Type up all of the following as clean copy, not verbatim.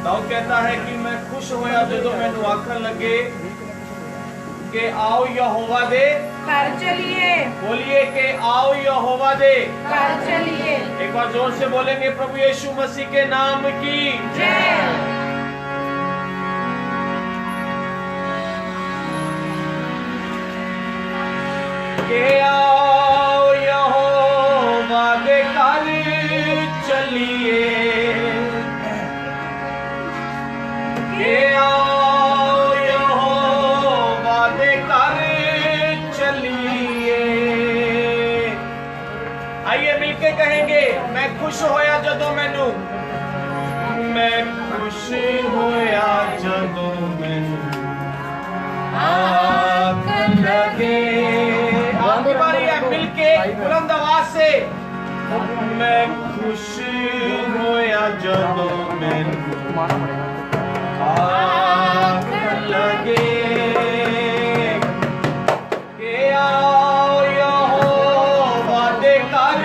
दाऊद कहता है कि मैं खुश होया जदों मैनू आखन लगे कि आओ यहोवा दे घर चलिए, बोलिए कि आओ यहोवा दे। घर चलिए। एक बार जोर से बोलेंगे प्रभु यीशु मसीह के नाम की जय। के आओ यहोवा दे घर चलिए, के आओ यहोवा दे घर चलिए। आइए मिलके कहेंगे, मैं खुश होया जदों मैनू, मैं खुश होया जदों मैनू आखन लगे। आपकी बारी है, मिलके बुलंद आवाज से, मैं खुश होया जदों मैनू आखन लगे के आओ यहोवा दे घर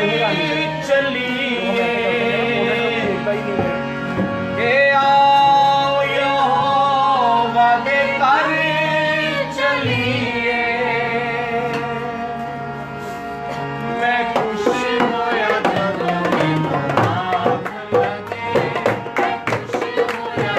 चलिए, के आओ यहोवा दे घर चलिए। मैं खुश होया जदों मैनू आखन लगे, मैं खुश होया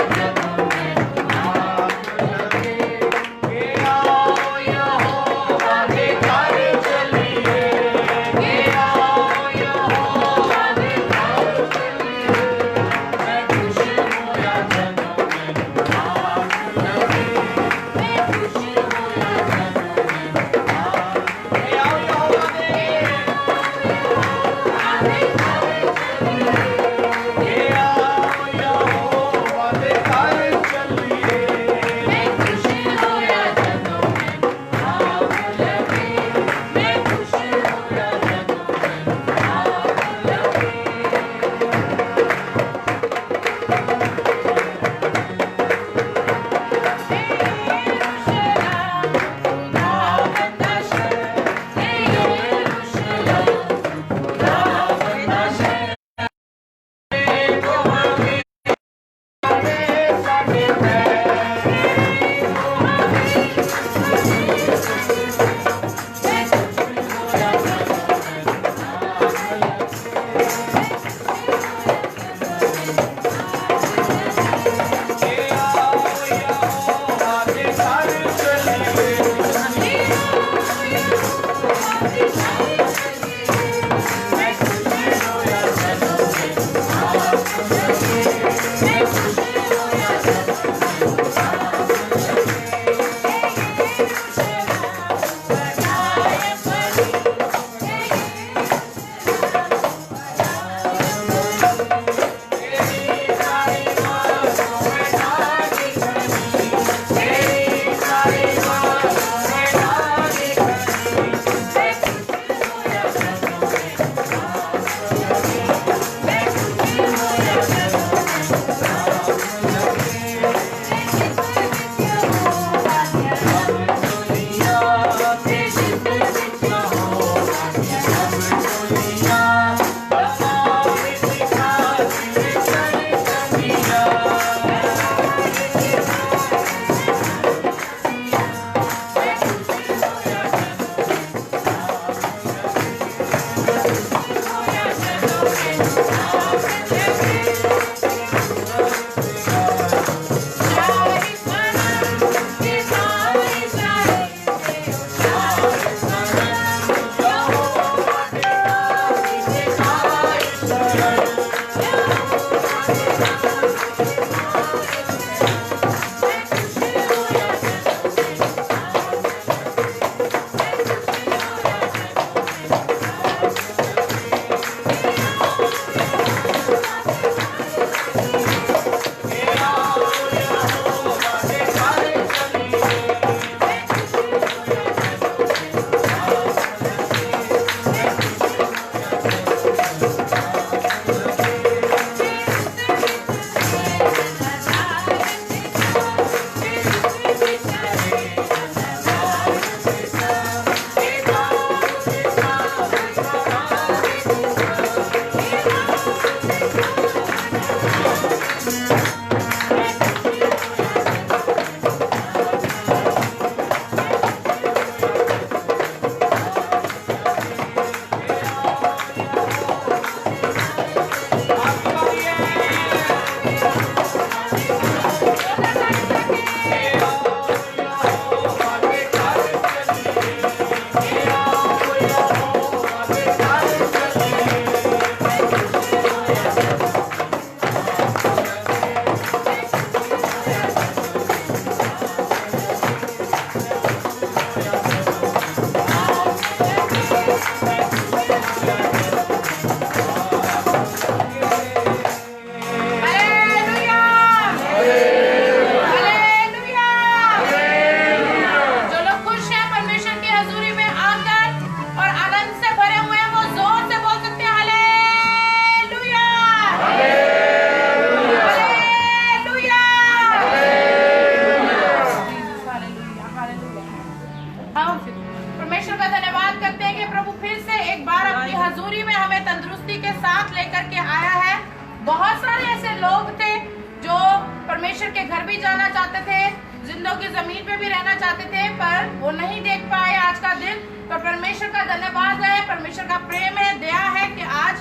परमेश्वर के घर भी जाना चाहते थे, जिंदों की जमीन पे भी रहना चाहते थे, पर वो नहीं देख पाए आज का दिन। पर परमेश्वर का धन्यवाद है, परमेश्वर का प्रेम है, दया है कि आज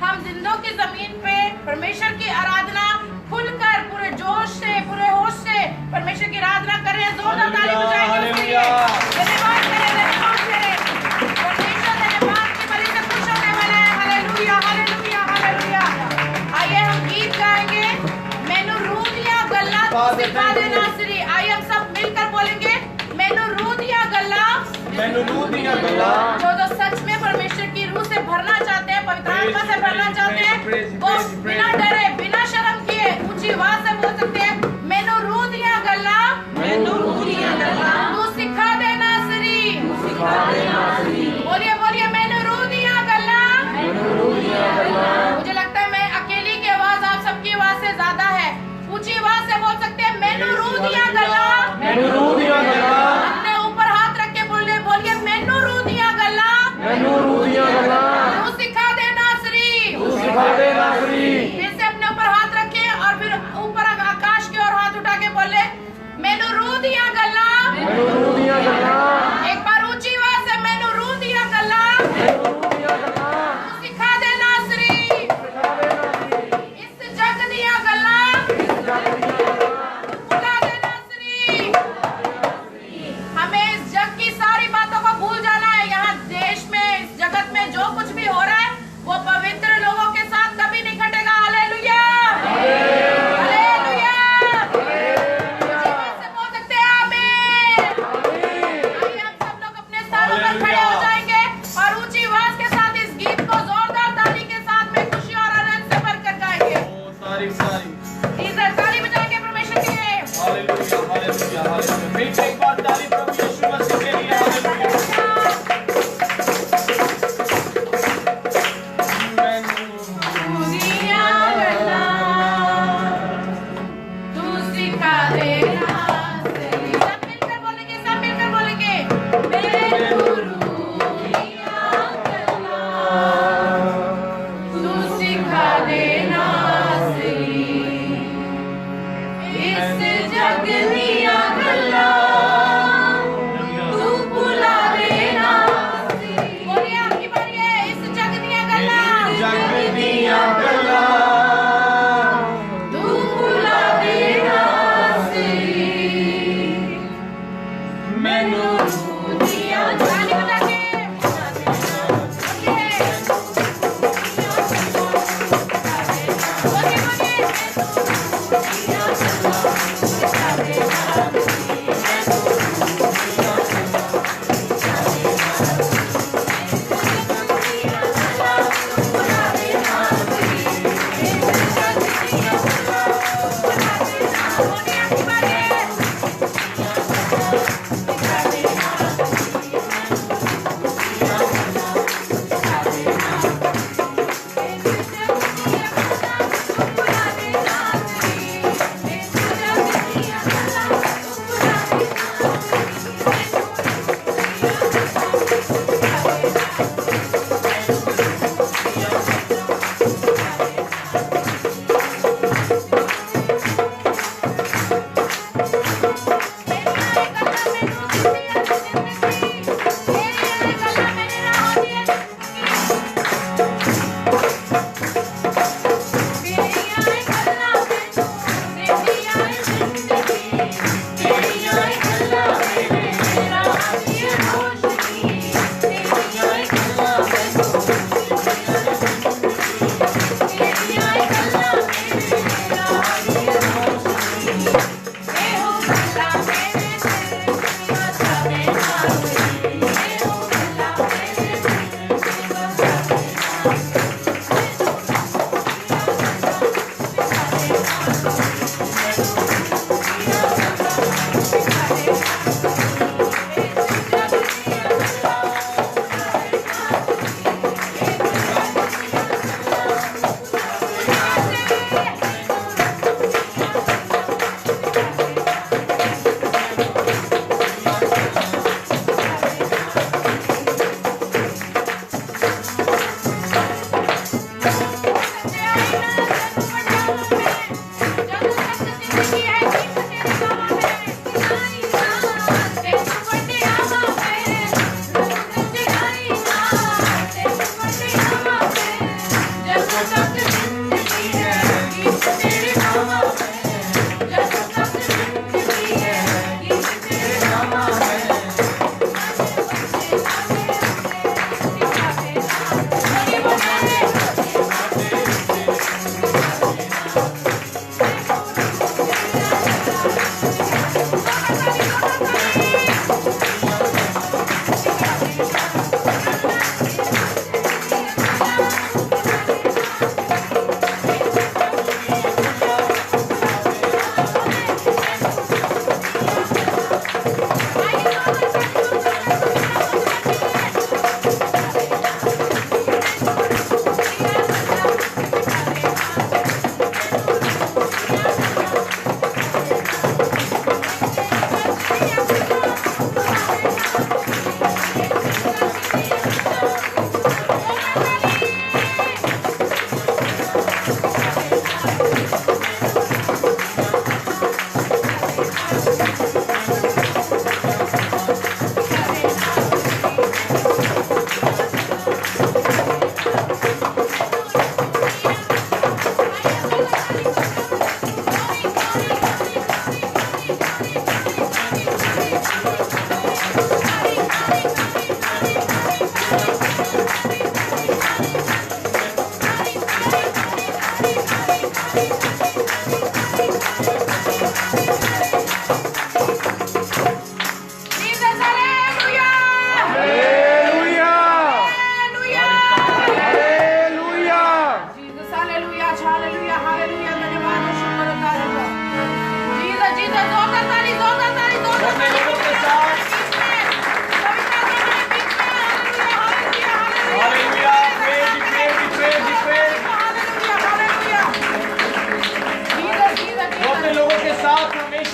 हम जिंदों की जमीन पे परमेश्वर की आराधना खुलकर पूरे जोश से, पूरे होश से परमेश्वर की आराधना कर रहे हैं। जोरदार ताली बजाएंगे उसके लिए। धन्यवाद करें, धन्यवाद करें। परमेश्वर धन्यवाद की बलि से खुश होने वाला है। Hallelujah, hallelujah, hallelujah. आइए हम गीत गाएंगे। मैनू रूह दिया गल्ला सिखा दे नासरी। आइए हम सब मिलकर बोलेंगे, मैनू रूह दिया गल्ला, मैनू रूह दिया गल्ला। जो सच में परमेश्वर की रूह से भरना चाहते हैं, पवित्र आत्मा से भरना चाहते हैं, वो बिना डरे, बिना शर्म किए ऊंची आवाज से बोल सकते हैं, मैनू रूह दिया गल्ला, मैनू रूह दिया गल्ला, तू सिखा दे नासरी, सिखा दे नासरी। बोलिए बोलिए, मैनू रूह दिया गल्ला, मैनू रूह दिया गल्ला। मुझे लगता है मैं अकेली की आवाज आप सबकी आवाज से ज्यादा है। ऊंची आवाज से बोल सकते हैं, मैनू रूह दिया गल्ला, मैनू रूह दिया गल्ला। अपने ऊपर हाथ रख के बोलिए, मैनू रूह दिया गल्ला, मैनू रूह दिया गल्ला। तू सिखा दे नासरी, तू सिखा दे नासरी। फिर से अपने ऊपर हाथ रखे और फिर ऊपर आकाश की ओर हाथ उठा के बोले, मैनू रूह दिया गल्ला, मैनू रूह दिया गल्ला। एक बार ऊंची आवाज से, मैनू रूह दिया गल्ला, मैनू रूह दिया गल्ला। तू सिखा दे नासरी, सिखा दे नासरी। इस जग दिया गल्ला, बुला दे नासरी। हमें इस जग की सारी बातों को भूल जाना है। यहाँ देश में, इस जगत में जो कुछ भी हो रहा है वो पवित्र लोगों के साथ कभी नहीं घटेगा। Hallelujah, hallelujah. जीवन से बोल सकते हैं आमीन। आइए हम सब लोग अपने स्थानों पर खड़े हो जाएंगे और ऊंची आवाज के साथ इस गीत को जोरदार ताली के साथ में खुशी और आनंद से भरकर गाएंगे। इधर ताली बजाएंगे परमेश्वर के लिए। Hallelujah, hallelujah, hallelujah. फिर से एक बार ताली प्रभु यीशु मसीह के लिए। हालेलुया। दुनिया गल्ला, तू सिखा दे नासरी। सब मिलकर बोलेंगे, सब मिलकर बोलेंगे, मैनू रूह दिया गल्ला, तू सिखा दे नासरी। इस जग दिया गल्ला, तू बुला दे नासरी। बोलिए, आपकी बारी है। इस जग दिया गल्ला, जग दिया गल्ला, तू बुला दे नासरी। मैनू रूह दिया ताली बजा के बोलिए, बोलिए, बोलिए।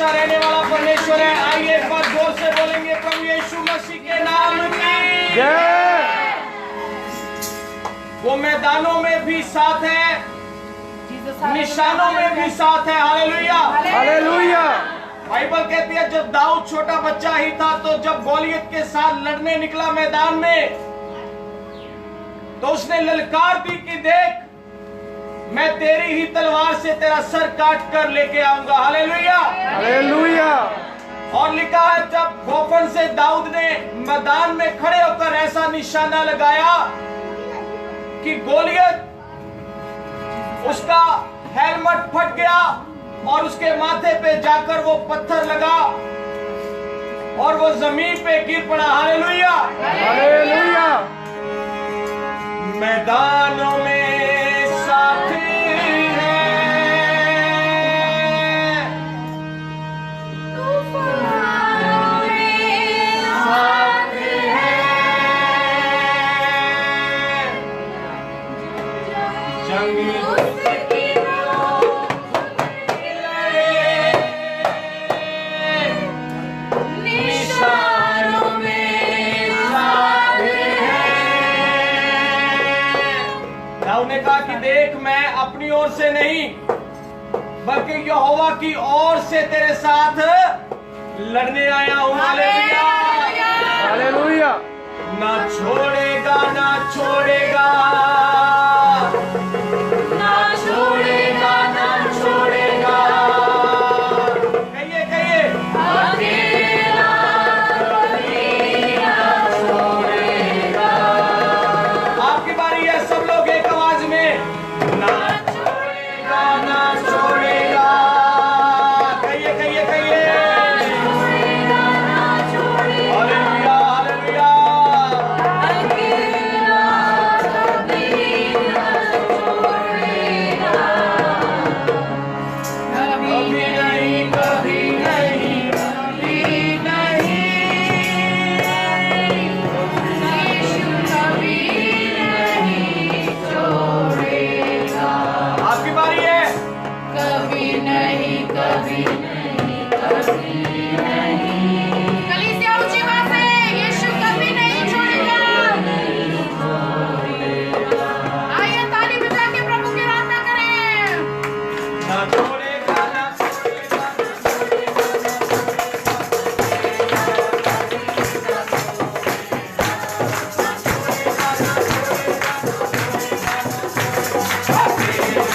हमेशा रहने वाला परमेश्वर है। आइए एक बार जोर से बोलेंगे, प्रभु यीशु मसीह के नाम की जय। वो मैदानों में भी साथ है, निशानों में भी साथ है। Hallelujah, hallelujah. बाइबल कहती है जब दाऊद छोटा बच्चा ही था तो जब गोलियत के साथ लड़ने निकला मैदान में तो उसने ललकार दी कि देख मैं तेरी ही तलवार से तेरा सर काट कर लेके आऊंगा। Hallelujah, hallelujah. और लिखा है जब गोफन से दाऊद ने मैदान में खड़े होकर ऐसा निशाना लगाया कि गोलियत उसका हेलमेट फट गया और उसके माथे पे जाकर वो पत्थर लगा और वो जमीन पे गिर पड़ा। Hallelujah, hallelujah. मैदानों में साथी है, साथी है, जंग निशानों में साथ है। दाऊद ने कहा कि देख मैं अपनी ओर से नहीं बल्कि यहोवा की ओर से तेरे साथ लड़ने आया हूं। Hallelujah, hallelujah. ना छोड़ेगा, ना छोड़ेगा, ना छोड़ेगा, ना छोड़ेगा। कहिए कहिए, अकेला कभी ना छोड़ेगा। आपकी बारी है, सब लोग एक आवाज में, ना छोड़ेगा, ना छोड़ेगा। कहिए कहिए कहिए, हालेलुया, हालेलुया। कभी नहीं, कभी नहीं, कभी नहीं। आपकी बारी है, कभी नहीं, कभी नहीं, कभी नहीं। कलीसिया ऊंची बात है, यीशु कभी नहीं छोड़ेगा। आइए ताली बजा के प्रभु की आराधना करें। ना छोड़ेगा, ना छोड़ेगा, ना छोड़ेगा, ना छोड़ेगा।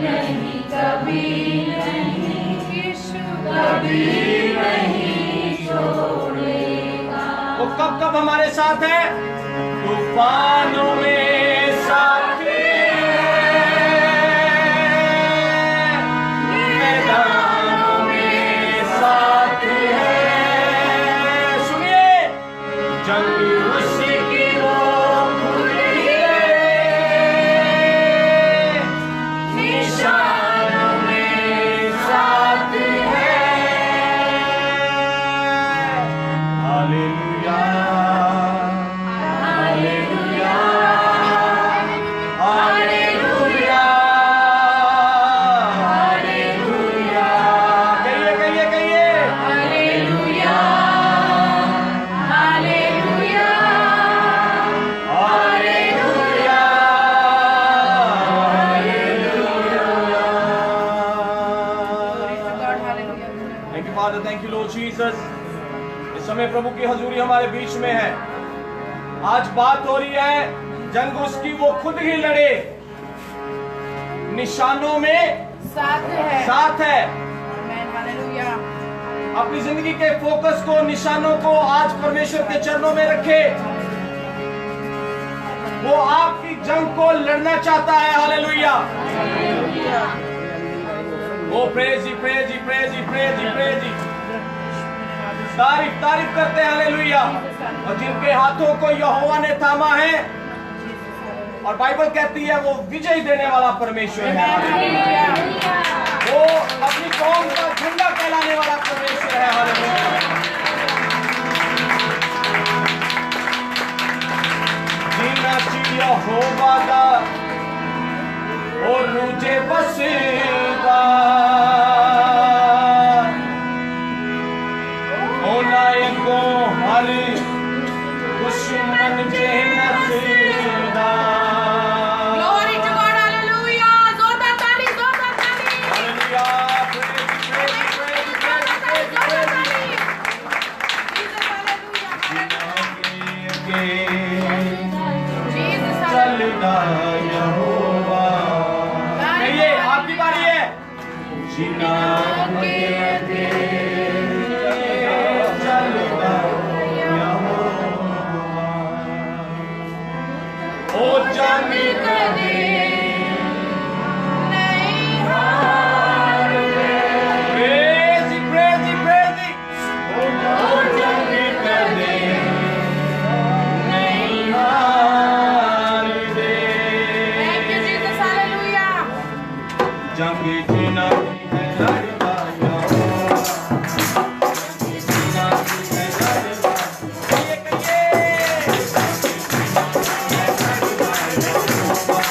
नहीं, कभी नहीं, यीशु कभी नहीं छोड़ेगा। वो कब कब हमारे साथ है? तूफानों में साथी है, मैदानों में साथी है। सुनिए, जंग उसी की वो खुद ही है, निशानों में साथी है। Hallelujah, hallelujah, hallelujah, hallelujah. कहिए कहिए कहिए, hallelujah, hallelujah, hallelujah, hallelujah. Thank you father, thank you Lord Jesus. इस समय प्रभु की हजूरी हमारे बीच में है। आज बात हो रही है, जंग उसकी वो खुद ही लड़े, निशानों में साथ है। साथ है। आमीन, हालेलुया। अपनी जिंदगी के फोकस को, निशानों को आज परमेश्वर के चरणों में रखे। वो आपकी जंग को लड़ना चाहता है। हालेलुया। वो प्रेज ही प्रेज ही प्रेज ही प्रेज ही प्रेज ही तारीफ तारीफ करते हैं। हालेलुया। और जिनके हाथों को यहोवा ने थामा है, और बाइबल कहती है वो विजय देने वाला परमेश्वर है। हालेलुया। वो अपनी कौम का झंडा फहराने वाला परमेश्वर है। हालेलुया। जीना चाहिए यहोवा दा, और रूजे बसेगा, होना को हर दुश्मन जे नसीदा। Glory to God, hallelujah. जोरदार ताली, जोरदार ताली। Hallelujah. Praise praise praise praise praise praise. चलना यहोवा। कहिए, आपकी बारी है। जीना के चलना यहोवा। ओ जंग करे नहीं हारते। Praise praise praise. ओ जंग करे नहीं हार दे। Thank you, Jesus, hallelujah. जंग जीना है लड़का यहोवा। जीना है लड़का। कहिए कहिए। जंग जीना है लड़का यहोवा।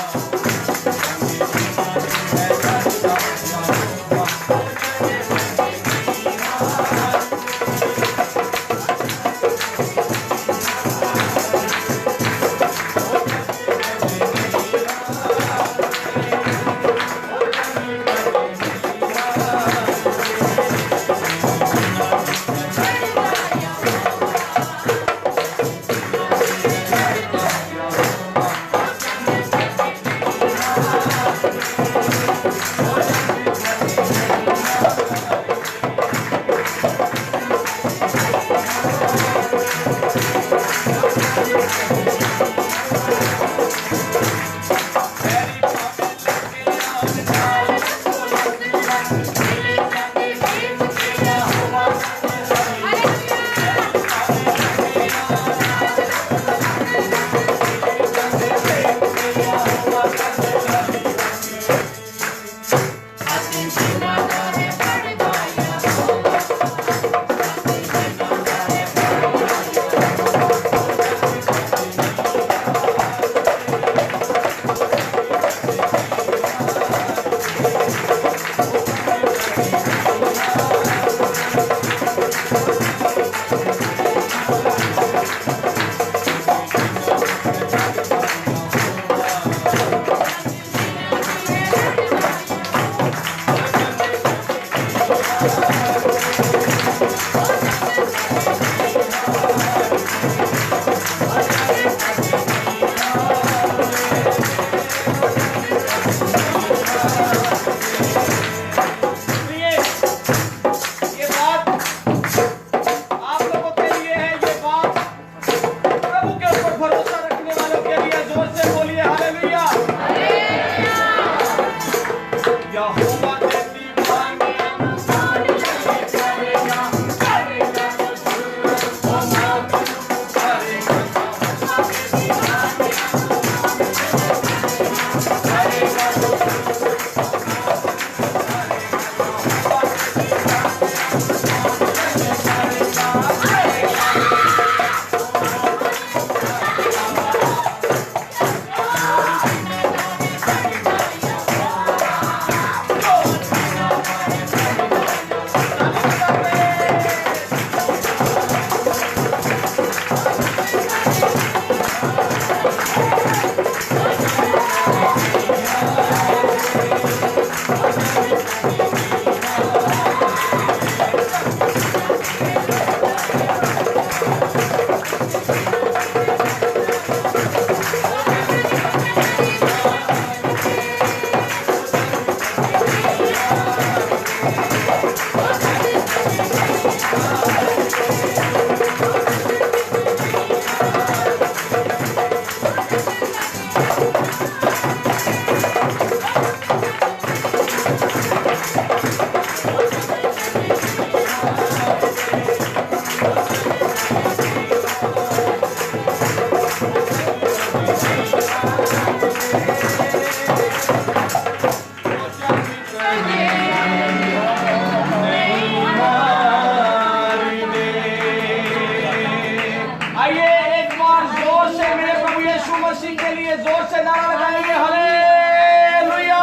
मसीह के लिए जोर से नारा लगाएंगे, हालेलुया।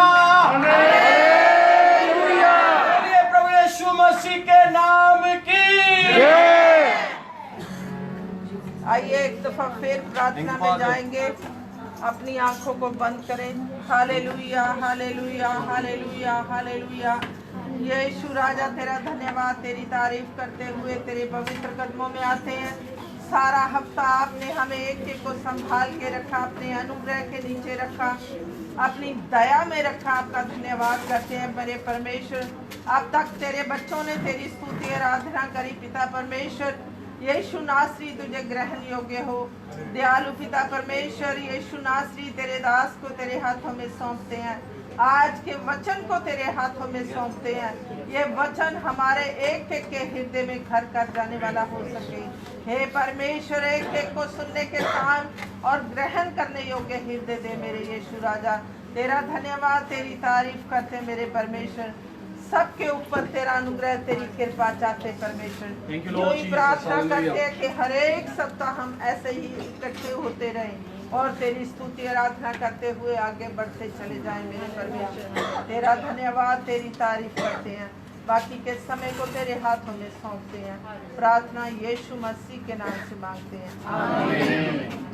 हालेलुया। बोलिए प्रभु यीशु मसीह के नाम की जय। आइए एक दफा फिर प्रार्थना में जाएंगे। अपनी आंखों को बंद करें। Hallelujah, hallelujah, hallelujah, hallelujah. Yeshu राजा तेरा धन्यवाद, तेरी तारीफ करते हुए तेरे पवित्र कदमों में आते हैं। सारा हफ्ता आपने हमें एक एक को संभाल के रखा, अपने अनुग्रह के नीचे रखा, अपनी दया में रखा। आपका धन्यवाद करते हैं मेरे परमेश्वर। अब तक तेरे बच्चों ने तेरी स्तुति आराधना करी पिता परमेश्वर। यीशु नासरी तुझे ग्रहण योग्य हो। दयालु पिता परमेश्वर, यीशु नासरी तेरे दास को तेरे हाथों में सौंपते हैं। आज के वचन को तेरे हाथों में सौंपते हैं। ये वचन हमारे एक एक के हृदय में घर कर जाने वाला हो सके। हे परमेश्वर, एक एक को सुनने के काम और ग्रहण करने योग्य हृदय दे मेरे यीशु राजा। तेरा धन्यवाद, तेरी तारीफ करते मेरे परमेश्वर। सबके ऊपर तेरा अनुग्रह, तेरी कृपा चाहते परमेश्वर। यही प्रार्थना करते हैं कि हर एक सप्ताह हम ऐसे ही इकट्ठे होते रहें और तेरी स्तुति आराधना करते हुए आगे बढ़ते चले जाएं मेरे परमेश्वर। तेरा धन्यवाद, तेरी तारीफ करते हैं। बाकी के समय को तेरे हाथों में सौंपते हैं। प्रार्थना यीशु मसीह के नाम से मांगते हैं, आमीन।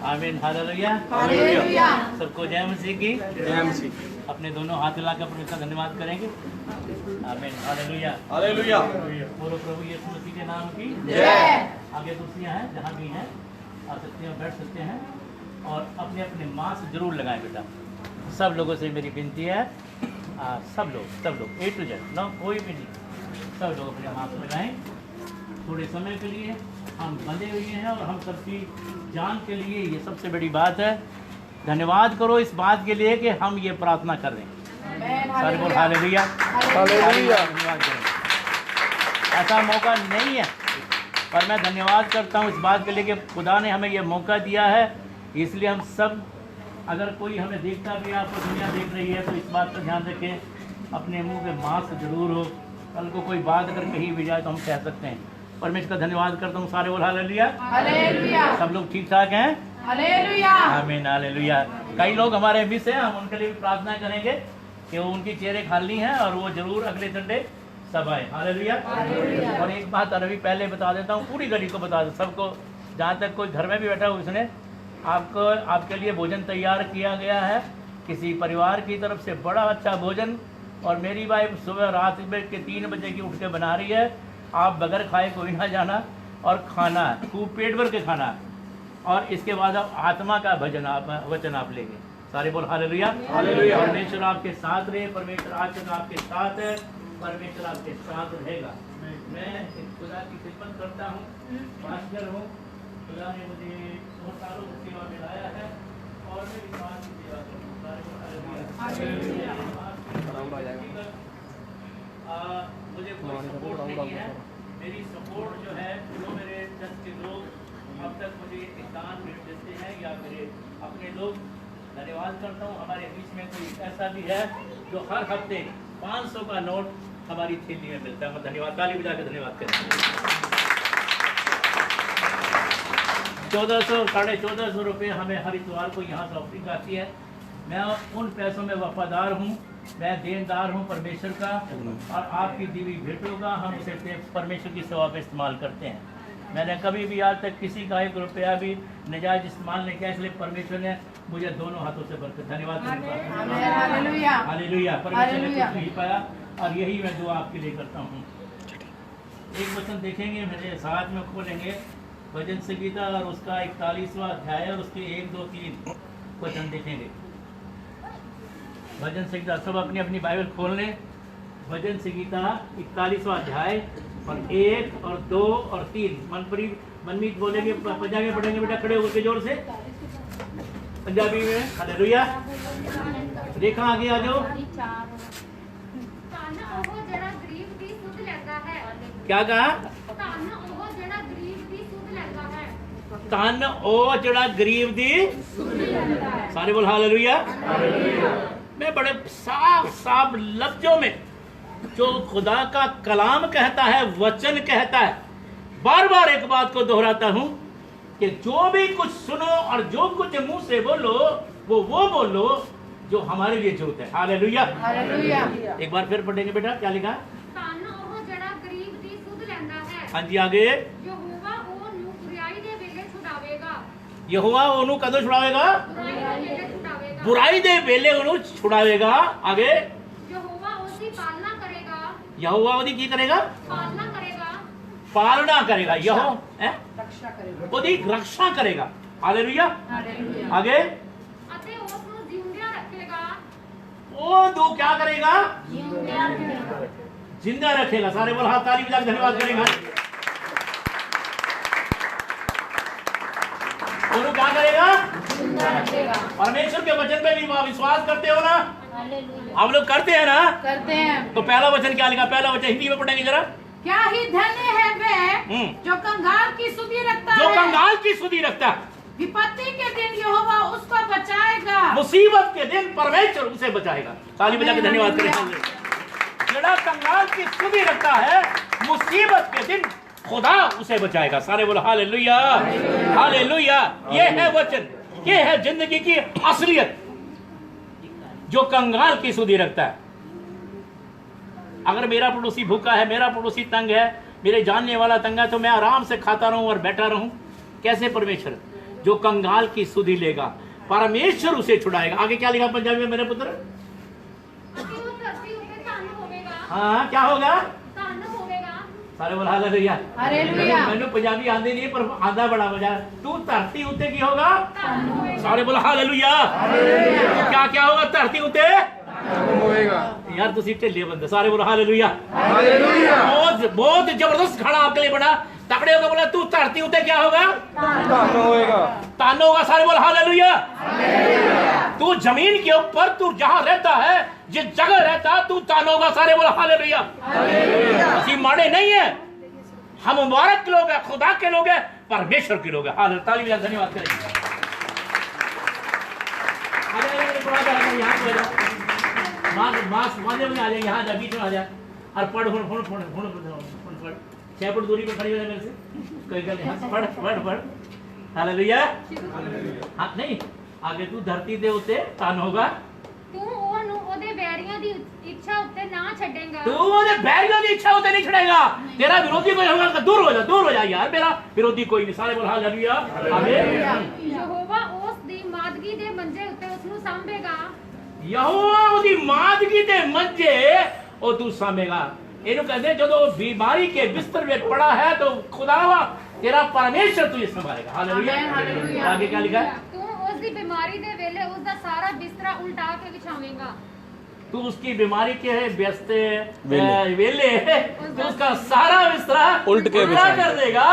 आमीन, हालेलुया। हालेलुया। सबको जय मसीह की। जय मसीह। अपने दोनों हाथ हिलाकर परमेश्वर का धन्यवाद करेंगे। आमीन, हालेलुया। हालेलुया। बोलो प्रभु यीशु मसीह के नाम की जय। आगे कुर्सियां हैं, जहाँ भी हैं आ सकते हैं, बैठ सकते हैं और अपने अपने मास्क जरूर लगाएं बेटा। सब लोगों से मेरी विनती है, सब लोग A to Z, ना कोई भी नहीं, सब लोग अपने मास्क लगाएं। थोड़े समय के लिए हम बंधे हुए हैं और हम सबकी जान के लिए ये सबसे बड़ी बात है। धन्यवाद करो इस बात के लिए कि हम ये प्रार्थना कर रहे हैं। सारे बोल हालेलुया। हालेलुया। धन्यवाद करें। ऐसा मौका नहीं है, पर मैं धन्यवाद करता हूँ इस बात के लिए कि खुदा ने हमें ये मौका दिया है। इसलिए हम सब, अगर कोई हमें देखता भी, आपको दुनिया देख रही है, तो इस बात का ध्यान रखें, अपने मुंह पे मास्क जरूर हो। कल को कोई बात अगर कहीं भी जाए तो हम कह सकते हैं। परमेश्वर का धन्यवाद करता हूँ। सारे बोल हालेलुया। हालेलुया। सब लोग ठीक ठाक हैं? हालेलुया। आमीन, हालेलुया। कई लोग हमारे मिस हैं, हम उनके लिए भी प्रार्थना करेंगे कि वो उनकी चेहरे खाली हैं और वो जरूर अगले संडे सब आए। हालेलुया। और एक बात अभी पहले बता देता हूँ, पूरी गली को बता दो, सबको, जहाँ तक कोई घर में भी बैठा हो, उसने आपको, आपके लिए भोजन तैयार किया गया है किसी परिवार की तरफ से, बड़ा अच्छा भोजन। और मेरी वाइफ सुबह रात में के 3 बजे की उठ के बना रही है। आप बगैर खाए कोई ना जाना और खाना है, खूब पेट भर के खाना है। और इसके बाद आप आत्मा का वचन आप लेंगे। सारे बोल हालेलुया। हालेलुया। परमेश्वर आपके साथ रहे, परमेश्वर आज तक आपके साथ है, परमेश्वर आपके साथ रहेगा। मैं खुदा की खिदमत करता हूँ, पास्टर हूँ। खुदा ने मुझे 2 सालों की सेवा में लाया है और मैं विश्वास की सेवा करूँ। सारे बोल हालेलुया। मुझे कोई सपोर्ट नहीं है। मेरी सपोर्ट जो है, जो मेरे चर्च के लोग अब तक मुझे दान भेंट देते हैं या मेरे अपने लोग, धन्यवाद करता हूँ। हमारे बीच में कोई ऐसा भी है जो हर हफ्ते 500 का नोट हमारी थैली में मिलता है। मैं धन्यवाद, ताली बजा के धन्यवाद करता हूँ। 1400 साढ़े 1400 रुपये हमें हर इतवार को यहाँ से ऑफरिंग आती है। मैं उन पैसों में वफादार हूँ, मैं देनदार हूँ परमेश्वर का, और आपकी दी हुई भेंटों का हम उसे परमेश्वर की सेवा पे इस्तेमाल करते हैं। मैंने कभी भी आज तक किसी का 1 रुपया भी नाजायज इस्तेमाल नहीं किया, इसलिए परमेश्वर ने मुझे दोनों हाथों से बरकत, धन्यवाद। हालेलुया। हालेलुया। परमेश्वर ने कुछ नहीं पाया और यही मैं दुआ आपके लिए करता हूँ। एक वचन देखेंगे, मेरे साथ में खोलेंगे भजन संगीता और उसका 41वां अध्याय और उसके 1, 2, 3 वचन देखेंगे। भजन संगीता, सब अपनी अपनी बाइबल खोल लें। भजन संगीता 41वां अध्याय और 1 और 2 और 3 मनमीत बोलेंगे, पंजाबी पढ़ेंगे बेटा, खड़े होकर के जोर से पंजाबी में। हालेलुया। रेखा आगे आ जाओ। क्या कहा? तन ओ जड़ा गरीब दी, सारे बोल हालेलुया। मैं बड़े साफ साफ लफ्जों में जो खुदा का कलाम कहता है, वचन कहता है। बार बार एक बात को दोहराता हूं कि जो भी कुछ सुनो और जो कुछ मुंह से बोलो वो बोलो जो हमारे लिए जरूरत है। Hallelujah, hallelujah. एक बार फिर पढ़ेंगे बेटा, क्या लिखा? ਧੰਨ ਉਹ ਜਿਹੜਾ ਗਰੀਬ ਦੀ ਸੁਧ ਲੈਂਦਾ ਹੈ। हाँ जी, आगे। ਯਹੋਵਾ ਉਹਨੂੰ ਬੁਰਾਈ ਦੇ ਵੇਲੇ ਛੁਡਾਵੇਗਾ। यहोवा ओनू कदों छुड़ावेगा? ਬੁਰਾਈ ਦੇ ਵੇਲੇ ਛੁਡਾਵੇਗਾ। बुराई दे वेले ओनू छुड़ावेगा। आगे। ਯਹੋਵਾ ਉਸ ਦੀ ਪਾਲਣਾ ਕਰੇਗਾ। यहोवा ओदी की करेगा? ਪਾਲਣਾ ਕਰੇਗਾ। पालना करेगा। यहो हैं? रक्षा करेगा। ओदी रक्षा करेगा। हालेलुया। हालेलुया। आगे। ਅਤੇ ਉਸ ਨੂੰ ਜਿਉਂਦਿਆਂ ਰੱਖੇਗਾ। ओ दो क्या करेगा? जिंदा रखेगा। जिंदा रखेगा। सारे बोल हाथ ताली बजा के धन्यवाद करेगा। ओनू क्या करेगा? जिंदा रखेगा। परमेश्वर के वचन पे भी विश्वास करते हो ना? हालेलुया। आप लोग करते हैं ना? करते हैं। तो पहला वचन क्या लिखा? पहला वचन हिंदी में पढ़ेंगे जरा। क्या ही धन्य है वे जो कंगाल की सुधि रखता जो है। कंगाल की सुधि रखता है। विपत्ति के दिन यहोवा उसको बचाएगा। मुसीबत के दिन परमेश्वर उसे बचाएगा। ताली बजा के धन्यवाद करेंगे। जड़ा कंगाल की सुधि रखता है, मुसीबत के दिन खुदा उसे बचाएगा। सारे बोलो हालेलुया, हालेलुया। ये है वचन, ये है जिंदगी की असलियत। जो कंगाल की सुधि रखता है। अगर मेरा पड़ोसी भूखा है, मेरा पड़ोसी तंग है, मेरे जानने वाला तंग है, तो मैं आराम से खाता रहूं और बैठा रहूं? कैसे? परमेश्वर जो कंगाल की सुधि लेगा, परमेश्वर उसे छुड़ाएगा। आगे क्या लिखा पंजाबी में मेरे पुत्र? ਅਤੇ ਉਹ ਧਰਤੀ ਉੱਤੇ ਧਨ ਹੋਵੇਗਾ। हाँ, क्या होगा? ਧਨ ਹੋਵੇਗਾ। सारे बोल हालेलुया। हालेलुया। मैंने पंजाबी आंदी नहीं पर आंदा बड़ा मजा। तू धरती उत्ते की होगा? ਧਨ ਹੋਵੇਗਾ। सारे बोल हालेलुया। क्या क्या होगा धरती उत्ते? होएगा। यार तुसी ढिले बंदे। सारे बोल हालेलुया। हालेलुया। बहुत बहुत जबरदस्त खाना आपके लिए बना। तकड़े होकर बोला तू धरती उत्ते क्या होगा? धन होएगा। तान होगा। सारे बोल हालेलुया। तू जमीन के ऊपर, तू जहां रहता है, जिस जगह रहता है, तू तान होगा। सारे बोल हालेलुया। ਅਸੀਂ माड़े नहीं है, हम मुबारक के लोग हैं, खुदा के लोग हैं, परमेश्वर के लोग हैं। हालेलुया। ताली बजा धन्यवाद करेंगे। यहाँ पे आ जाओ, मास माने में आ जाए, यहाँ जा, बीच में आ जा और पढ़ पढ़ 6 फुट दूरी पे खड़ी हो जाए मेरे से। कोई गल नहीं, पढ़ पढ़ पढ़। हालेलुया। हाँ नहीं, आगे तू धरती दे उत्ते तान होगा। ਤੂੰ ਉਹਨੂੰ ਉਹਦੇ ਵੈਰੀਆਂ ਦੀ ਇੱਛਾ ਉੱਤੇ ਨਾ ਛੱਡੇਂਗਾ। तू ओदे बैरियों की इच्छा होते नहीं छड़ेगा। तेरा विरोधी कोई होगा तो दूर हो जा यार। मेरा विरोधी कोई नहीं। सारे बोल हालेलुया। आमीन। ਯਹੋਵਾ ਉਸ ਦੀ ਮਾਦਗੀ ਦੇ ਮੰਜੇ ਉੱਤੇ ਉਸ ਨੂੰ ਸਾਂਭੇਗਾ। यहोवा ओदी मादगी दे मंजे ओ तू सामेगा। ਇਹਨੂੰ ਕਹਿੰਦੇ ਜਦੋਂ बीमारी के बिस्तर में पड़ा है तो खुदावा तेरा परमेश्वर तुझे संभालेगा। हालेलुया। हालेलुया। आगे क्या लिखा है? ਤੂੰ ਉਸ ਦੀ ਬਿਮਾਰੀ ਦੇ ਵੇਲੇ ਉਸ ਦਾ ਸਾਰਾ ਬਿਸਤਰਾ ਉਲਟਾ ਕੇ ਵਿਛਾਵੇਂਗਾ। तू उसकी बीमारी के व्यस्त वेले तो उसका सारा बिस्तरा उल्ट के उल्टा बिछा कर देगा,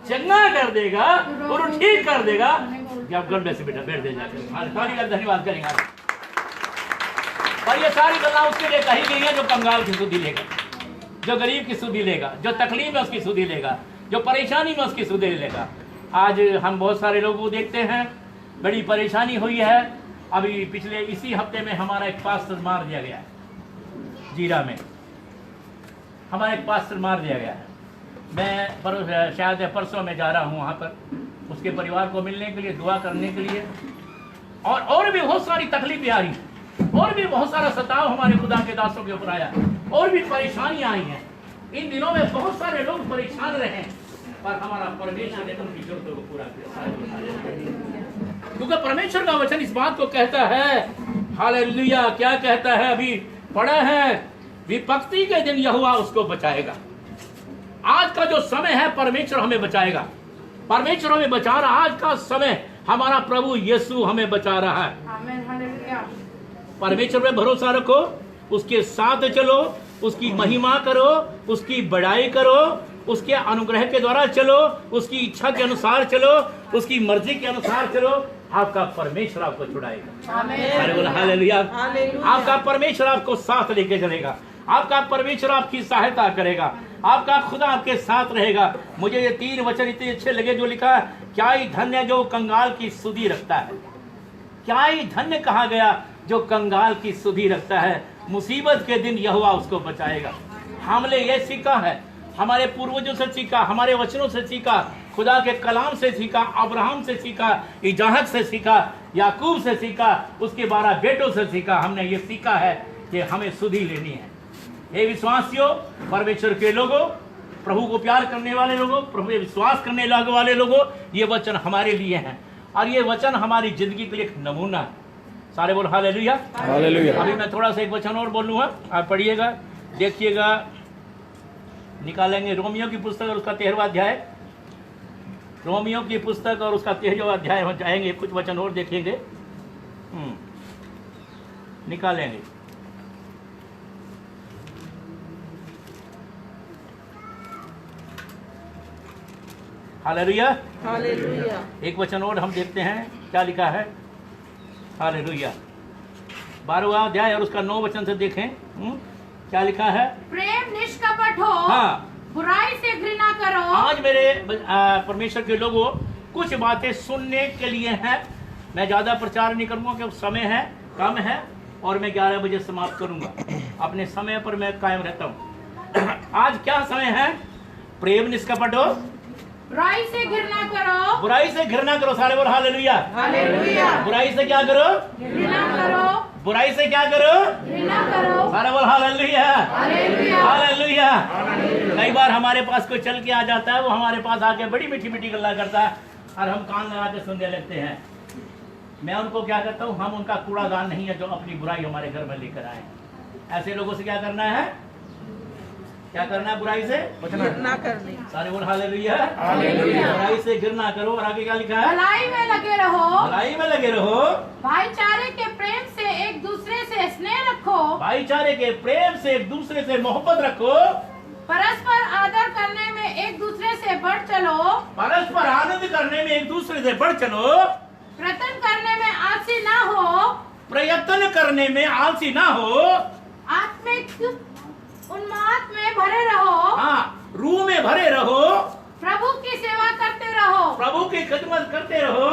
चंगा कर देगा और ठीक कर देगा। आप घर में से बेटा बैठ दे जाकर। सारी गल धन्यवाद करेंगे। और ये सारी गल्ला उसके लिए कही गई है जो कंगाल की सुधि लेगा, जो गरीब की सुधि लेगा, जो तकलीफ है उसकी सुधि लेगा, जो परेशानी में उसकी सुधि लेगा। आज हम बहुत सारे लोगों को देखते हैं बड़ी परेशानी हुई है। अभी पिछले इसी हफ्ते में हमारा एक पास्टर मार दिया गया है जीरा में। हमारा एक पास्टर मार दिया गया है। मैं शायद परसों में जा रहा हूँ वहाँ पर उसके परिवार को मिलने के लिए, दुआ करने के लिए। और भी बहुत सारी तकलीफें आ रही हैं, और भी बहुत सारा सताव हमारे खुदा के दासों के ऊपर आया, और भी परेशानियाँ आई हैं। इन दिनों में बहुत सारे लोग परेशान रहे, पर हमारा परमेश्वर ने उनकी जरूरतों को पूरा किया। क्योंकि परमेश्वर का वचन इस बात को कहता है। हालेलुया। क्या कहता है? अभी पढ़ा है, विपत्ति के दिन यहोवा उसको बचाएगा। आज का जो समय है परमेश्वर हमें बचाएगा। परमेश्वर हमें बचा रहा। आज का समय हमारा प्रभु यीशु हमें बचा रहा है। आमीन। हालेलुया। परमेश्वर पे भरोसा रखो, उसके साथ चलो, उसकी महिमा करो, उसकी बड़ाई करो, उसके अनुग्रह के द्वारा चलो, उसकी इच्छा के अनुसार चलो, उसकी मर्जी के अनुसार चलो। आपका परमेश्वर आपको छुड़ाएगा। आमीन। हालेलुया। हालेलुया। आपका परमेश्वर आपको साथ लेके चलेगा। आपका परमेश्वर आपकी सहायता करेगा। आपका खुदा आपके साथ रहेगा। मुझे ये 3 वचन इतने अच्छे लगे जो लिखा है, क्या ही धन्य जो कंगाल की सुधि रखता है। क्या ही धन्य कहा गया जो कंगाल की सुधि रखता है, मुसीबत के दिन यहोवा उसको बचाएगा। हमने ये सीखा है, हमारे पूर्वजों से सीखा, हमारे वचनों से सीखा, खुदा के कलाम से सीखा, अब्राहम से सीखा, इजाहक से सीखा, याकूब से सीखा, उसके 12 बेटों से सीखा। हमने ये सीखा है कि हमें सुधि लेनी है। हे विश्वासियों, परमेश्वर के लोगों, प्रभु को प्यार करने वाले लोगों, प्रभु पे विश्वास करने वाले लोगों, ये वचन हमारे लिए हैं और ये वचन हमारी जिंदगी के लिए एक नमूना है। सारे बोल हालेलुया। हालेलुया। अभी मैं थोड़ा सा एक वचन और बोलूँगा, आप पढ़िएगा, देखिएगा, निकालेंगे रोमियो की पुस्तक और उसका 13वां अध्याय। रोमियो की पुस्तक और उसका 13वां अध्याय हो जाएंगे, कुछ वचन और देखेंगे, निकालेंगे। हालेलुया। हालेलुया। एक वचन और हम देखते हैं, क्या लिखा है। हालेलुया। 12वां अध्याय और उसका 9 वचन से देखें, क्या लिखा है। प्रेम निष्कपट हो, हाँ, बुराई से घृणा करो। आज मेरे परमेश्वर के लोगों, कुछ बातें सुनने के लिए हैं। मैं ज्यादा प्रचार नहीं करूंगा क्योंकि समय है, कम है और मैं 11 बजे समाप्त करूंगा। अपने समय पर मैं कायम रहता हूँ। आज क्या समय है। प्रेम निष्कपट हो, बुराई से घृणा करो। बुराई से घृणा करो। सारे बोल हालेलुया। हालेलुया। बुराई से क्या करो। घृणा करो। बुराई से क्या करो। घृणा करो। सारे बोल हालेलुया। हालेलुया। हालेलुया। कई बार हमारे पास कोई चल के आ जाता है, वो हमारे पास आके बड़ी मीठी मीठी गल्ला करता है और हम कान लगा के सुनने लगते हैं। मैं उनको क्या कहता हूँ, हम उनका कूड़ादान नहीं है जो अपनी बुराई हमारे घर में लेकर आए। ऐसे लोगों से क्या करना है, क्या करना है, बुराई से घृणा करनी। सारे बोल हालेलुया। बुराई से घृणा करो। और आगे क्या लिखा है। भलाई में लगे रहो। भलाई में लगे रहो। भाईचारे के प्रेम से एक दूसरे से स्नेह रखो। भाईचारे के प्रेम से एक दूसरे से मोहब्बत रखो। परस्पर आदर करने में एक दूसरे से बढ़ चलो। परस्पर आनंद करने में एक दूसरे से बढ़ चलो। प्रयत्न करने में आलसी ना हो। प्रयत्न करने में आलसी ना हो। आत्मिक उन्माद में भरे रहो। हाँ, रूह में भरे रहो। प्रभु की सेवा करते रहो। प्रभु की खिदमत करते रहो।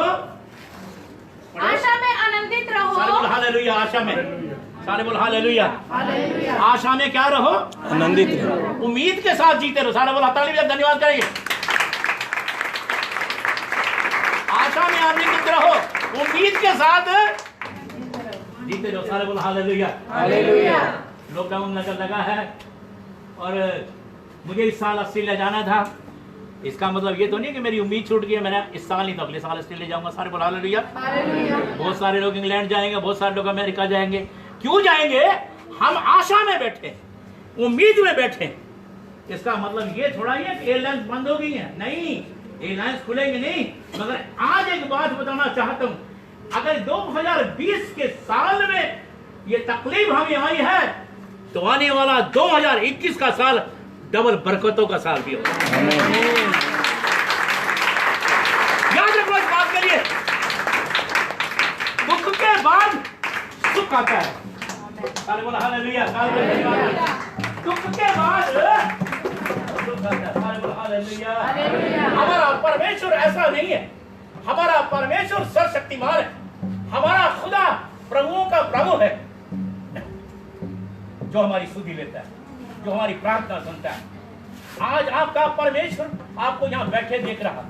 आशा में आनंदित रहो। सारे बोल हालेलुया। आशा में, सारे बोल हालेलुया। हालेलुया। आशा में क्या रहो, आनंदित रहो। उम्मीद के साथ जीते रहो। सारे बोल हालेलुया। धन्यवाद करेंगे। आशा में आनंदित रहो, उम्मीद के साथ जीते रहो। सारे बोल हालेलुया। हालेलुया। लॉकडाउन लगा है और मुझे इस साल ऑस्ट्रेलिया जाना था। इसका मतलब ये तो नहीं कि मेरी उम्मीद छूट गई है, मैंने इस साल नहीं तो अगले साल ऑस्ट्रेलिया जाऊंगा। सारे बोल हालेलुया। बहुत सारे लोग इंग्लैंड जाएंगे, बहुत सारे लोग अमेरिका जाएंगे। क्यों जाएंगे। हम आशा में बैठे, उम्मीद में बैठे। इसका मतलब ये थोड़ा ही है कि एयरलाइंस बंद हो गई है, नहीं, एयरलाइंस खुलेंगे नहीं। मगर आज एक बात बताना चाहता हूं, अगर 2020 के साल में ये तकलीफ हमें आई है तो आने वाला 2021 का साल डबल बरकतों का साल भी होगा। याद रखो इस बात के लिए, दुख के बाद सुख आता है। सारे बोला हालेलुया। दुख के बाद सुख आता है। सारे बोला हालेलुया। हमारा परमेश्वर ऐसा नहीं है। हमारा परमेश्वर सर्वशक्तिमान है। हमारा खुदा प्रभुओं का प्रभु है, जो हमारी सुधि लेता है, जो हमारी प्रार्थना सुनता है। आज आपका परमेश्वर आपको यहाँ बैठे देख रहा।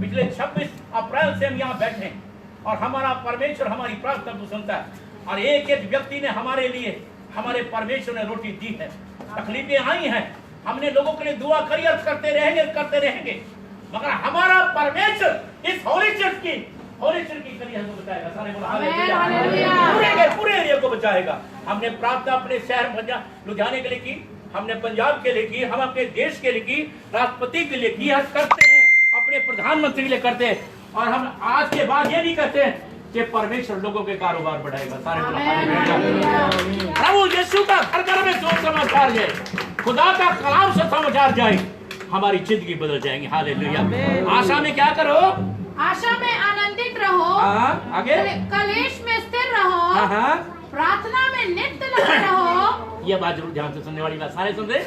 पिछले 26 अप्रैल से हम यहाँ बैठे हैं और हमारा परमेश्वर हमारी प्रार्थना को सुनता है। और एक एक व्यक्ति ने हमारे लिए, हमारे परमेश्वर ने रोटी दी है। तकलीफें आई हैं, हमने लोगों के लिए दुआ करी और करते रहेंगे। मगर हमारा परमेश्वर इस होली चर्च की कलिया को बचाएगा। सारे बोला हालेलुया। पूरे एरिया को बचाएगा। हमने प्रार्थना अपने शहर लुधियाने के लिए की, हमने पंजाब के लिए की, हम अपने देश के लिए की, राष्ट्रपति के लिए की, हम करते हैं, अपने प्रधानमंत्री के लिए करते हैं। और हम आज के बाद ये भी कहते हैं कि परमेश्वर लोगों के कारोबार बढ़ाएगा। सारे बोला हालेलुया। प्रभु यीशु का घर घर में जो समाचार जाए, खुदा का कलाम से समाचार जाए, हमारी जिंदगी बदल जाएंगी। हालेलुया। आशा में क्या करो, आशा में आनंदित रहो। आगे कलेश में स्थिर रहो। प्रार्थना में नित्य लगे रहो। ये बात जरूर ध्यान से सुनने वाली बात। सारे सुन रहे।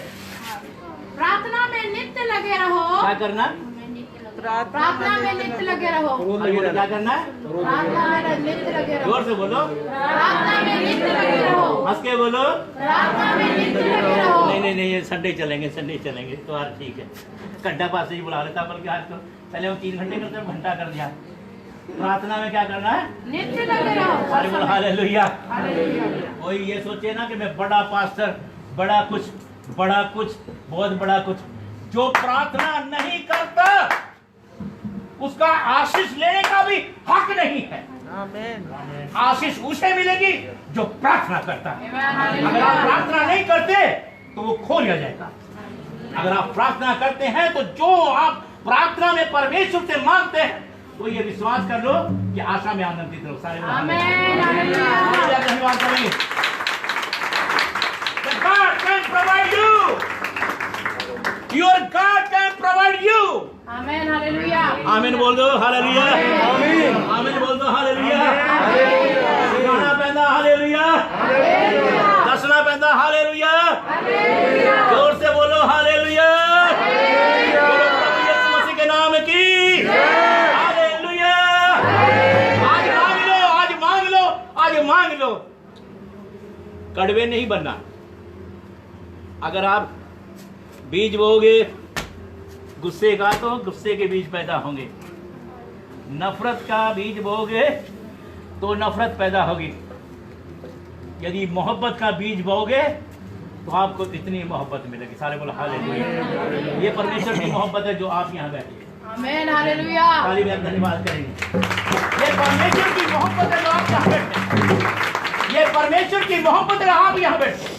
प्रार्थना में नित्य लगे रहो। क्या करना, प्रार्थना में नित्य लगे रहो। अरे बोलो, क्या करना है? प्रार्थना में नित्य लगे रहो। जोर से बोलो, प्रार्थना में नित्य लगे रहो। हंस के बोलो। प्रार्थना में नित्य लगे रहो। नहीं, ये संडे चलेंगे तो यार ठीक है। घंटा पास से ही बुला लेता, बल्कि आज तो पहले हम 3 घंटे करते हैं, घंटा कर दिया। प्रार्थना में क्या करना है? नित्य लगे रहो। अरे बोलो हालेलुया। हालेलुया। कोई ये सोचे ना कि मैं बड़ा पास्टर, बड़ा कुछ, बहुत बड़ा कुछ। जो प्रार्थना नहीं करता उसका आशीष लेने का भी हक नहीं है। आमीन। आशीष उसे मिलेगी जो प्रार्थना करता है। अगर आप प्रार्थना नहीं करते तो वो खो लिया जाएगा। अगर आप प्रार्थना करते हैं तो जो आप प्रार्थना में परमेश्वर से मांगते हैं, तो ये विश्वास कर लो कि आशा में आनंदित रहो। सारे आमीन। हालेलुया। धन्यवाद करेंगे। God can provide you. Your God can provide you. आमीन। हालेलुया। आमीन बोल दो, हालेलुया। आमीन बोल दो, हालेलुया। गाना पैदा, हालेलुया। दसना पैदा, हालेलुया। जोर से बोलो, हालेलुया। बोलो प्रभु यीशु मसीह के नाम की हालेलुया। आज मांग लो। कड़वे नहीं बनना। अगर आप बीज बोओगे गुस्से का, तो गुस्से के बीज पैदा होंगे। नफरत का बीज बोओगे तो नफरत पैदा होगी। यदि मोहब्बत का बीज बोओगे तो आपको इतनी मोहब्बत मिलेगी। सारे बोलो हालेलुया। ये परमेश्वर की मोहब्बत है जो आप यहाँ बैठे हैं। आमीन। हालेलुया। ताली में धन्यवाद करेंगे। ये परमेश्वर की मोहब्बत है जो आप यहाँ बैठे हैं। ये परमेश्वर की मोहब्बत है आप यहाँ बैठे हैं।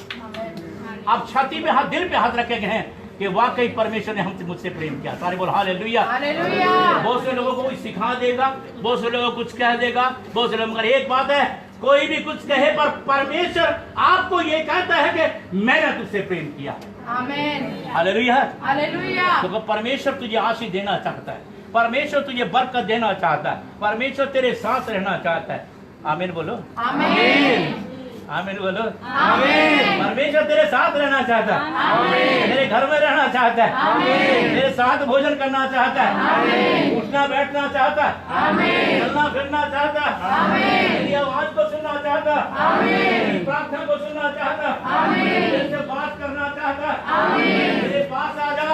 आप छाती पे हाथ, दिल पे हाथ रखे गए हैं कि वाकई परमेश्वर ने हमसे, मुझसे प्रेम किया। सारे बोल हालेलुया। हालेलुया। बहुत से लोगों को कुछ सिखा देगा, बहुत से लोगों को कुछ कह देगा, बहुत से लोग, मगर एक बात है, कोई भी कुछ कहे पर परमेश्वर आपको ये कहता है कि मैंने तुझसे प्रेम किया। आमीन। हालेलुया। हालेलुया। तो परमेश्वर तुझे आशीष देना चाहता है, परमेश्वर तुझे बरकत देना चाहता है, परमेश्वर तेरे साथ रहना चाहता है। आमीन बोलो। आमीन। आमीन बोलो। आमीन। परमेश्वर तेरे साथ रहना चाहता है, आमीन। तेरे घर में रहना चाहता है, आमीन। तेरे साथ भोजन करना चाहता है, आमीन। उठना बैठना चाहता है, आमीन। चलना फिरना चाहता है, आमीन। तेरी आवाज को सुनना चाहता है, आमीन। तेरी प्रार्थना को सुनना चाहता है, आमीन। तेरे से बात करना चाहता है, आमीन। तेरे पास आ जा।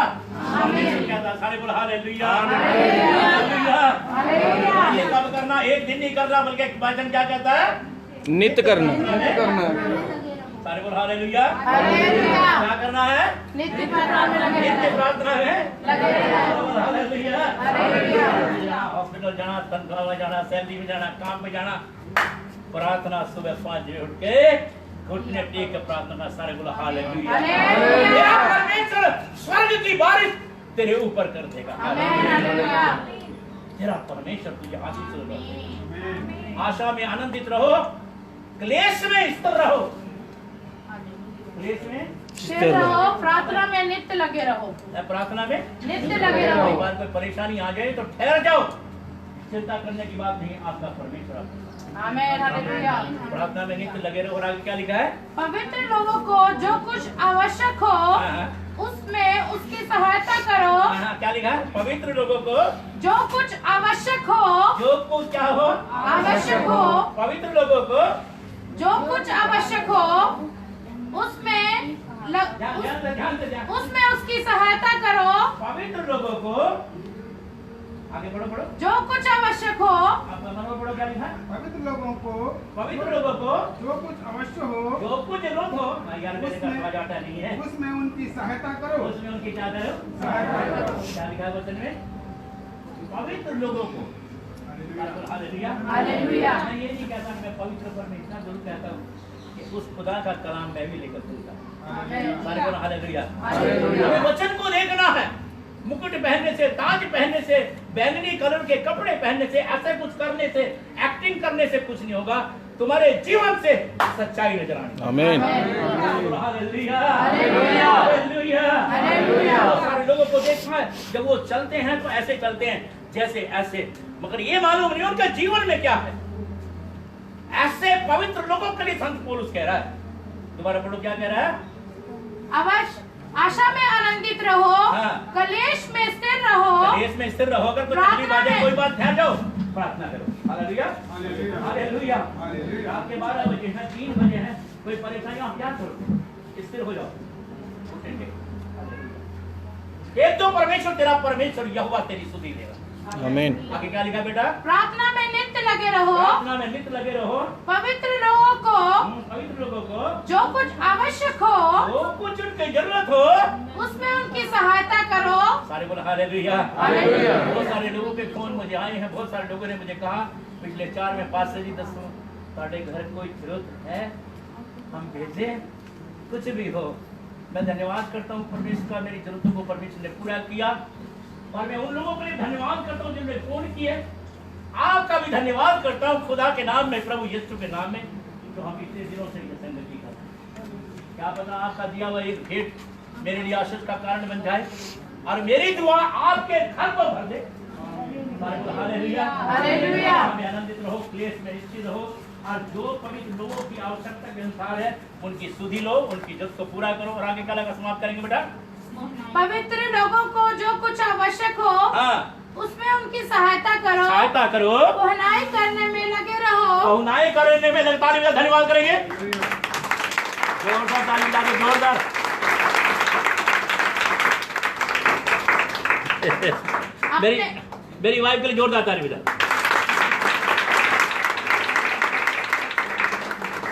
आमीन। कहता है, सारे बोल हालेलुया। हालेलुया। हालेलुया। हालेलुया। ये कब करना? एक दिन नहीं कर रहा, बल्कि वचन क्या कहता है? नित्य करना। सारे बोल हालेलुया। हालेलुया। क्या करना है? नित्य प्रार्थना में लगे नित्य रहना। प्रार्थना में लगे रहना। हालेलुया। हालेलुया। हॉस्पिटल जाना, तनख्वाह में जाना, सैलरी में जाना, काम पे जाना, प्रार्थना सुबह 5 बजे उठ के घुटने टेक के प्रार्थना। सारे बोलो हालेलुया। हालेलुया। तेरा परमेश्वर स्वर्ग की बारिश तेरे ऊपर कर देगा। आमीन। हालेलुया। तेरा परमेश्वर तुझे आशीष देगा। आशा में आनंदित रहो, क्लेश में स्थिर रहो। क्लेश में स्थिर रहो, प्रार्थना में नित्य लगे रहो। प्रार्थना में नित्य लगे एक रहो। बार कोई परेशानी आ जाए तो ठहर जाओ। चिंता करने की बात नहीं, आपका परमेश्वर आपका। आमीन। हालेलुया। प्रार्थना में नित्य लगे रहो। और आगे क्या लिखा है? पवित्र लोगों को जो कुछ आवश्यक हो हाँ। उसमें उसकी सहायता करो। हाँ, क्या लिखा है? पवित्र लोगों को जो कुछ आवश्यक हो, जो कुछ क्या हो, आवश्यक हो, पवित्र लोगों को जो कुछ आवश्यक हो उसमें उसमें उसकी सहायता करो। पवित्र लोगों को आगे बढ़ो। जो कुछ आवश्यक हो, आपका नंबर पढ़ो। क्या लिखा है? पवित्र लोगों को पवित्र लोगों को जो कुछ अवश्य हो जो कुछ लोग हो, यार मेरे का समझ आता नहीं है, उसमें उनकी सहायता करो। उसमें उनकी क्या करो? सहायता करो। क्या लिखा है वचन में? पवित्र लोगों को। हालेलुया। हालेलुया। मैं ये नहीं कहता मैं पवित्र पर मैं इतना जरूर कहता हूँ कि उस खुदा का कलाम मैं भी लेकर चलता हूँ। सारे बोलो हालेलुया। हमें वचन को देखना है। मुकुट पहनने से, ताज पहनने से, बैंगनी कलर के कपड़े पहनने से, ऐसे कुछ करने से, एक्टिंग करने से कुछ नहीं होगा। तुम्हारे जीवन से सच्चाई नजर आनी। आमीन। हालेलुया। हालेलुया। हालेलुया। हालेलुया। बहुत सारे लोगों को देखा है, जब वो चलते हैं तो ऐसे चलते हैं जैसे ऐसे, मगर ये मालूम नहीं उनके जीवन में क्या है। ऐसे पवित्र लोगों के लिए संत पौलुस कह रहा है। दोबारा पढ़ो, क्या कह रहा है? आशा में आनंदित रहो, हाँ। कलेश में स्थिर रहो, कलेश में स्थिर रहो। अगर कोई तकलीफ आ जाए, कोई बात ठहर जाओ, प्रार्थना करो। Hallelujah, hallelujah, hallelujah. हालेलुया। रात के 12 बजे है, 3 बजे है, कोई परेशानी आप क्या करो, स्थिर हो जाओ। एक तो परमेश्वर तेरा परमेश्वर यहोवा तेरी स्तुति देगा। आमीन। आगे क्या लिखा बेटा? प्रार्थना में नित्य लगे रहो, प्रार्थना में नित्य लगे रहो, पवित्र लोगों को पवित्र लोगों को जो कुछ आवश्यक हो जो कुछ उनकी जरूरत हो उसमें उनकी सहायता करो। सारे बोला हालेलुया, हालेलुया। बहुत सारे लोगों के फोन मुझे आए हैं, बहुत सारे लोगों ने मुझे कहा पिछले 4 में 5 से जी दसों साढ़े घर कोई जरूरत है हम भेजें, कुछ भी हो। मैं धन्यवाद करता हूँ परमेश्वर का, मेरी जरूरतों को परमेश्वर ने पूरा किया। और मैं उन लोगों के लिए धन्यवाद करता हूँ जिन्होंने फोन किए। आपका भी धन्यवाद करता हूँ खुदा के नाम में, प्रभु यीशु के नाम में, जो हम इतने दिनों से ये संगति कर रहे हैं। क्या पता आपका दिया हुआ एक भेंट मेरे लिए आशीष का कारण बन जाए और मेरी दुआ आपके घर को भर दे। Hallelujah, hallelujah. में आनंदित रहो, क्लेश में स्थिर रहो और जो पवित्र लोगों की आवश्यकता के अनुसार है उनकी सुधि लो, उनकी जरूरत को पूरा करो। और आगे क्या लगा समाप्त करेंगे बेटा? पवित्र लोगों को जो कुछ आवश्यक हो हाँ, उसमें उनकी सहायता करो, सहायता करो, पहुनाई करने में लगे रहो। पहुनाई करने में लगता नहीं, धन्यवाद करेंगे जोरदार ताली बजा दो, जोरदार। मेरी वाइफ के लिए जोरदार ताली बजा।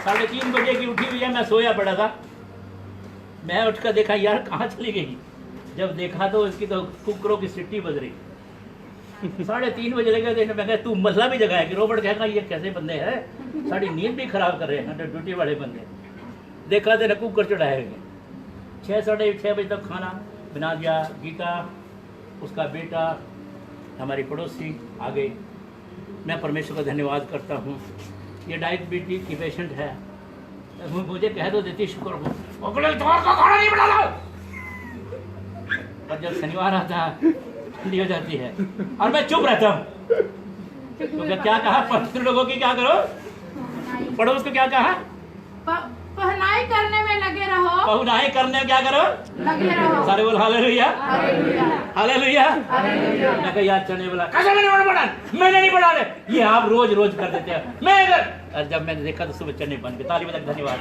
3:30 बजे की उठी हुई है, मैं सोया पड़ा था। मैं उठकर देखा यार कहाँ चली गई। जब देखा तो इसकी तो कुकरों की सिट्टी बज रही। 3:30 बजे लगे, मैं कहा तू मसला भी जगह है कि रोबोट कहेगा ये कैसे बंदे हैं, साड़ी नींद भी खराब कर रहे हैं ड्यूटी वाले बंदे। देखा तो कुकर चढ़ाए हुए। 6 साढ़े 6 बजे तक खाना बना दिया। गीता, उसका बेटा, हमारी पड़ोसी आ गई। मैं परमेश्वर का धन्यवाद करता हूँ। ये डायबिटीज की पेशेंट है, मुझे कह दो देती शुक्र हो, का खाना नहीं बना। पर जब शनिवार आता ठंडी हो जाती है और मैं चुप रहता हूँ। तो क्या कहा पवित्र लोगों की, क्या करो, पड़ोस को क्या कहा? पहुनाई करने में लगे रहो, पहुनाई करने में क्या करो, लगे रहो। सारे बोल हालेलुया, हालेलुया। मैं कहा यार चने वाला कैसे मैंने नहीं बढ़ा रहे, ये आप रोज रोज कर देते हैं। मैं और जब मैंने देखा तो सुबह चने बन गए। ताली बजा, धन्यवाद,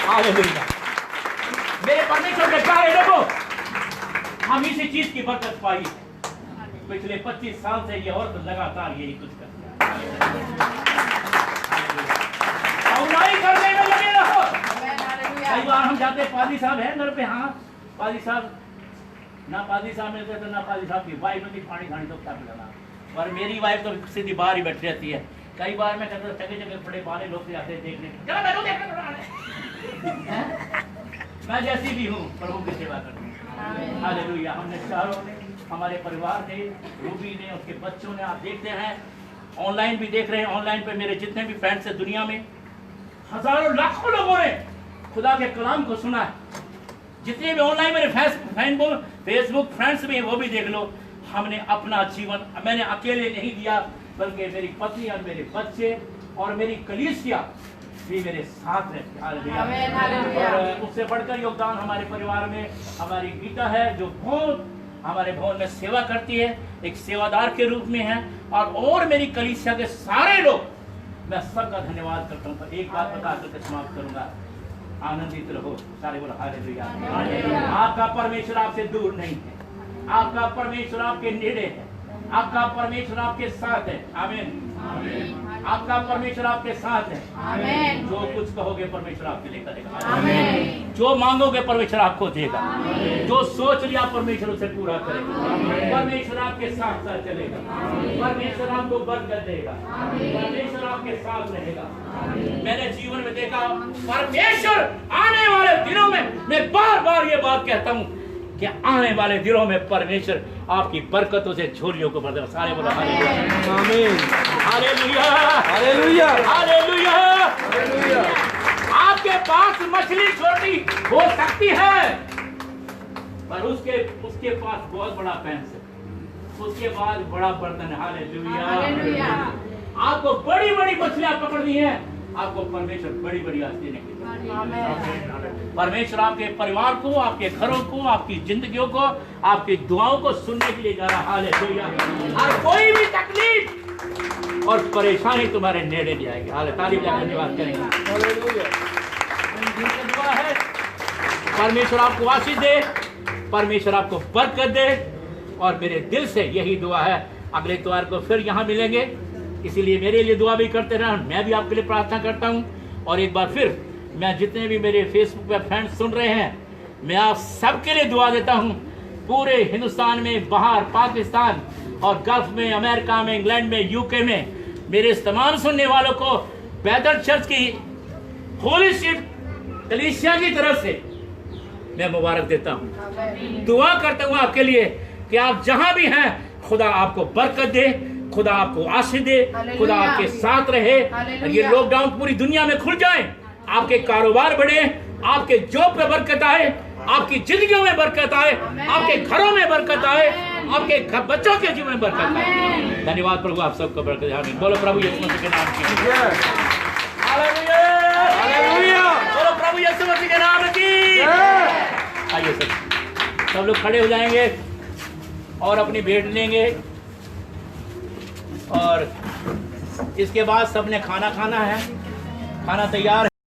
हालेलुया। मेरे परमेश्वर के प्यारे लोगों, हम इसी चीज की बरकत पाई। पिछले 25 साल से ये औरत लगातार यही कुछ करती है। पहुनाई करने में लगे रहो। कई बार हम जाते, पादी साहब है घर पे, हाँ पादी साहब, ना पादी साहब मिलते तो ना पादी साहब की वाइफ में पानी खानी तो क्या पिलाना। और मेरी वाइफ तो सीधी बाहर ही बैठी रहती है। कई बार मैं कहता जगह जगह बड़े बारे लोग आते हैं देखने, मैं जैसी भी हूँ प्रभु की सेवा करती हूँ। हालेलुया। हमने चारों ने, हमारे परिवार ने, रूबी ने, उसके बच्चों ने, आप देखते हैं ऑनलाइन भी देख रहे हैं। ऑनलाइन पे मेरे जितने भी फ्रेंड्स हैं दुनिया में, हजारों लाखों लोगों ने खुदा के कलाम को सुना है। जितने भी ऑनलाइन मेरे फेसबुक फ्रेंड्स में वो भी देख लो। हमने अपना जीवन मैंने अकेले नहीं दिया, बल्कि मेरी पत्नी और मेरे बच्चे और मेरी कलीसिया भी मेरे साथ रहती है। और उससे बढ़कर योगदान हमारे परिवार में हमारी गीता है, जो बहुत हमारे भवन में सेवा करती है, एक सेवादार के रूप में है। और मेरी कलीसिया के सारे लोग, मैं सबका धन्यवाद करता हूँ। एक बात बता कर समाप्त करूंगा, आनंदित रहो। सारे बोलो हालेलुया। आपका परमेश्वर आपसे दूर नहीं है, आपका परमेश्वर आपके नेड़े है, आपका परमेश्वर आपके साथ है। आमीन। आपका परमेश्वर आपके साथ है। आमीन। जो कुछ कहोगे परमेश्वर आपके लिए करेगा। आमीन। जो मांगोगे परमेश्वर आपको देगा। जो सोच लिया परमेश्वर उसे पूरा करेगा। परमेश्वर आपके साथ साथ चलेगा। परमेश्वर आपको बरकत देगा। परमेश्वर आपके साथ रहेगा। मैंने जीवन में देखा परमेश्वर आने वाले दिनों में, मैं बार बार ये बात कहता हूँ कि आने वाले दिनों में परमेश्वर आपकी बरकतों से झोलियों को भर देगा। सारे बोलो हालेलुया, आमीन, हालेलुया, हालेलुया, हालेलुया, हालेलुया। आपके पास मछली छोटी हो सकती है, पर उसके पास बहुत बड़ा पैंस है, उसके बाद बड़ा बर्तन है। हालेलुया। हालेलुया। आपको बड़ी बड़ी मछलियां पकड़नी है, आपको परमेश्वर बड़ी बड़ी आशीष देने के लिए। परमेश्वर आपके परिवार को, आपके घरों को, आपकी जिंदगियों को, आपकी दुआओं को सुनने के लिए जा रहा है। हालेलुया। और कोई भी तकलीफ और परेशानी तुम्हारे नेड़े नहीं आएगी। हाले तारीफ का धन्यवाद करेंगे। हालेलुया। दुआ है परमेश्वर आपको आशीष दे, परमेश्वर आपको बरकत दे, और मेरे दिल से यही दुआ है। अगले इतवार को फिर यहाँ मिलेंगे, इसीलिए मेरे लिए दुआ भी करते रहना। मैं भी आपके लिए प्रार्थना करता हूँ। और एक बार फिर मैं जितने भी मेरे फेसबुक पे फ्रेंड्स सुन रहे हैं, मैं आप सबके लिए दुआ देता हूँ। पूरे हिंदुस्तान में, बाहर पाकिस्तान और गल्फ में, अमेरिका में, इंग्लैंड में, यूके में, मेरे इस तमाम सुनने वालों को बेथेल चर्च की होली स्ट्रीट कलीसिया की तरफ से मैं मुबारक देता हूँ। दुआ करता हूँ आपके लिए कि आप जहां भी हैं, खुदा आपको बरकत दे, खुदा आपको आशीष दे, खुदा आपके साथ रहे। और ये लॉकडाउन पूरी दुनिया में खुल जाए, आपके कारोबार बढ़े, आपके जॉब पे बरकत आए, आपकी जिंदगियों में बरकत आए, आपके घरों में बरकत आए, आपके बच्चों के जीवन में बरकत आए। धन्यवाद प्रभु, आप सबको बरकत। आमीन। बोलो प्रभु यीशु मसीह के नाम की। हालेलुया। हालेलुया। बोलो प्रभु यीशु मसीह के नाम की। आइए सब लोग खड़े हो जाएंगे और अपनी भेंट लेंगे, और इसके बाद सबने खाना खाना है। खाना तैयार है।